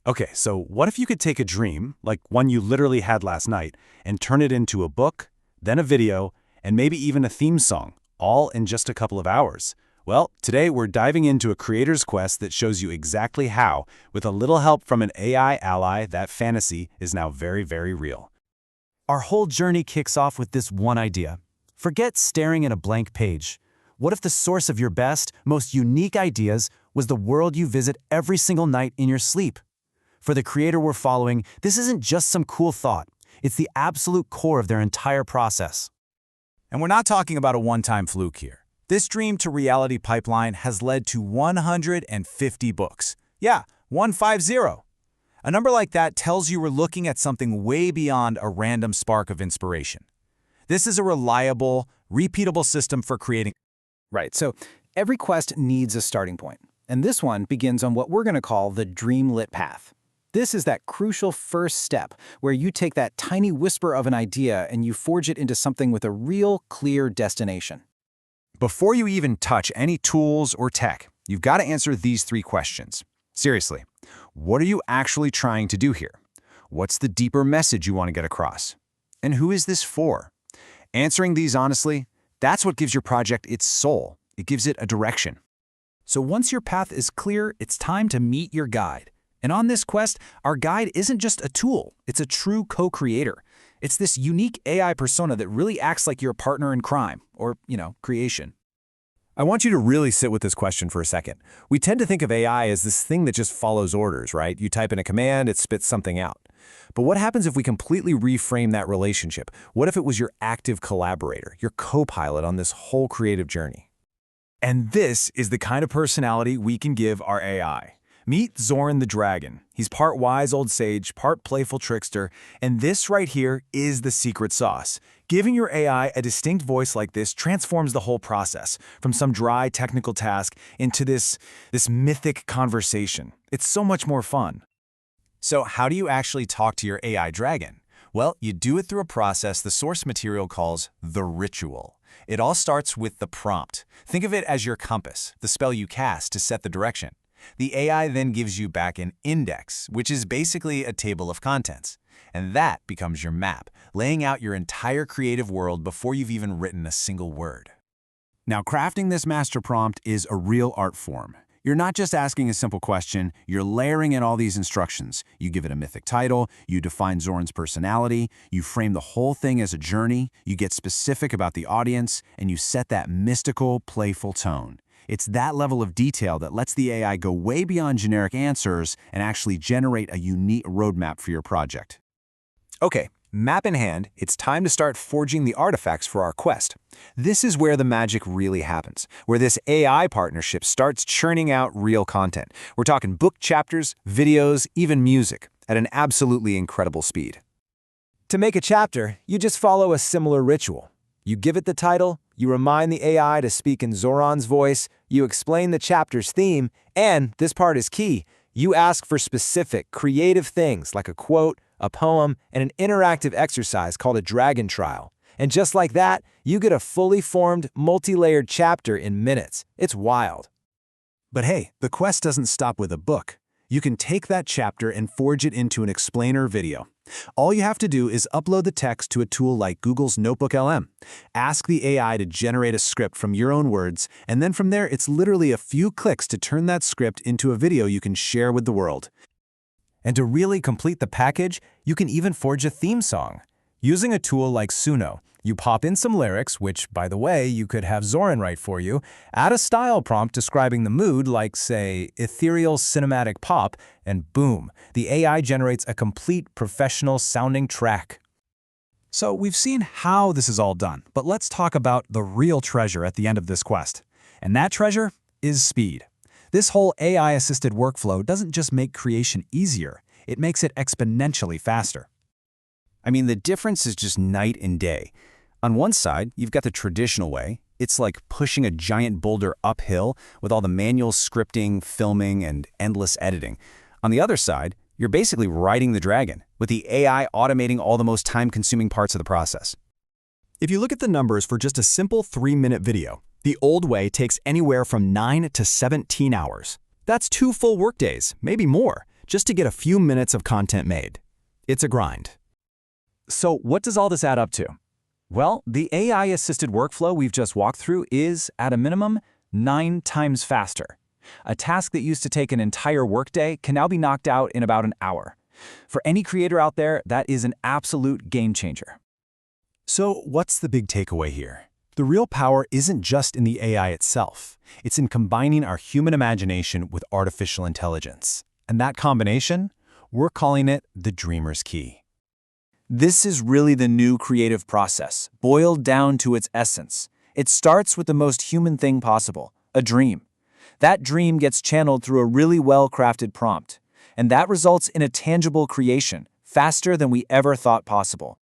Okay, so what if you could take a dream, like one you literally had last night, and turn it into a book, then a video, and maybe even a theme song, all in just a couple of hours? Well, today we're diving into a creator's quest that shows you exactly how, with a little help from an AI ally, that fantasy is now very, very real. Our whole journey kicks off with this one idea. Forget staring at a blank page. What if the source of your best, most unique ideas was the world you visit every single night in your sleep? For the creator we're following, this isn't just some cool thought. It's the absolute core of their entire process. And we're not talking about a one-time fluke here. This dream-to-reality pipeline has led to 150 books. Yeah, 150. A number like that tells you we're looking at something way beyond a random spark of inspiration. This is a reliable, repeatable system for creating. Right, so every quest needs a starting point. And this one begins on what we're going to call the dream-lit path. This is that crucial first step where you take that tiny whisper of an idea and you forge it into something with a real, clear destination. Before you even touch any tools or tech, you've got to answer these three questions. Seriously, what are you actually trying to do here? What's the deeper message you want to get across? And who is this for? Answering these honestly, that's what gives your project its soul. It gives it a direction. So once your path is clear, it's time to meet your guide. And on this quest, our guide isn't just a tool, it's a true co-creator. It's this unique AI persona that really acts like your partner in crime, or, creation. I want you to really sit with this question for a second. We tend to think of AI as this thing that just follows orders, right? You type in a command, it spits something out. But what happens if we completely reframe that relationship? What if it was your active collaborator, your co-pilot on this whole creative journey? And this is the kind of personality we can give our AI. Meet Zoran the Dragon. He's part wise old sage, part playful trickster, and this right here is the secret sauce. Giving your AI a distinct voice like this transforms the whole process, from some dry technical task into this mythic conversation. It's so much more fun. So how do you actually talk to your AI dragon? Well, you do it through a process the source material calls the ritual. It all starts with the prompt. Think of it as your compass, the spell you cast to set the direction. The AI then gives you back an index, which is basically a table of contents. And that becomes your map, laying out your entire creative world before you've even written a single word. Now, crafting this master prompt is a real art form. You're not just asking a simple question, you're layering in all these instructions. You give it a mythic title, you define Zoran's personality, you frame the whole thing as a journey, you get specific about the audience, and you set that mystical, playful tone. It's that level of detail that lets the AI go way beyond generic answers and actually generate a unique roadmap for your project. Okay, map in hand, it's time to start forging the artifacts for our quest. This is where the magic really happens, where this AI partnership starts churning out real content. We're talking book chapters, videos, even music, at an absolutely incredible speed. To make a chapter, you just follow a similar ritual. You give it the title, you remind the AI to speak in Zoran's voice, you explain the chapter's theme, and, this part is key, you ask for specific, creative things like a quote, a poem, and an interactive exercise called a dragon trial. And just like that, you get a fully formed, multi-layered chapter in minutes. It's wild. But hey, the quest doesn't stop with a book. You can take that chapter and forge it into an explainer video. All you have to do is upload the text to a tool like Google's Notebook LM. Ask the AI to generate a script from your own words, and then from there it's literally a few clicks to turn that script into a video you can share with the world. And to really complete the package, you can even forge a theme song. Using a tool like Suno, you pop in some lyrics, which, by the way, you could have Zoran write for you, add a style prompt describing the mood, like, say, ethereal cinematic pop, and boom, the AI generates a complete professional-sounding track. So we've seen how this is all done, but let's talk about the real treasure at the end of this quest. And that treasure is speed. This whole AI-assisted workflow doesn't just make creation easier, it makes it exponentially faster. I mean, the difference is just night and day. On one side, you've got the traditional way. It's like pushing a giant boulder uphill with all the manual scripting, filming, and endless editing. On the other side, you're basically riding the dragon, with the AI automating all the most time-consuming parts of the process. If you look at the numbers for just a simple 3-minute video, the old way takes anywhere from 9 to 17 hours. That's 2 full workdays, maybe more. just to get a few minutes of content made. It's a grind. So what does all this add up to? Well, the AI-assisted workflow we've just walked through is, at a minimum, 9 times faster. A task that used to take an entire workday can now be knocked out in about an hour. For any creator out there, that is an absolute game changer. So what's the big takeaway here? The real power isn't just in the AI itself. It's in combining our human imagination with artificial intelligence. And that combination, we're calling it the dreamer's key. This is really the new creative process, boiled down to its essence. It starts with the most human thing possible, a dream. That dream gets channeled through a really well-crafted prompt, and that results in a tangible creation, faster than we ever thought possible.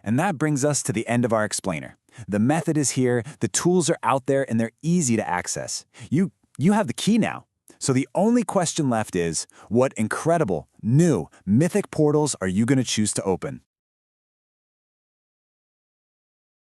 And that brings us to the end of our explainer. The method is here, the tools are out there, and they're easy to access. You have the key now. So the only question left is, what incredible, new, mythic portals are you going to choose to open?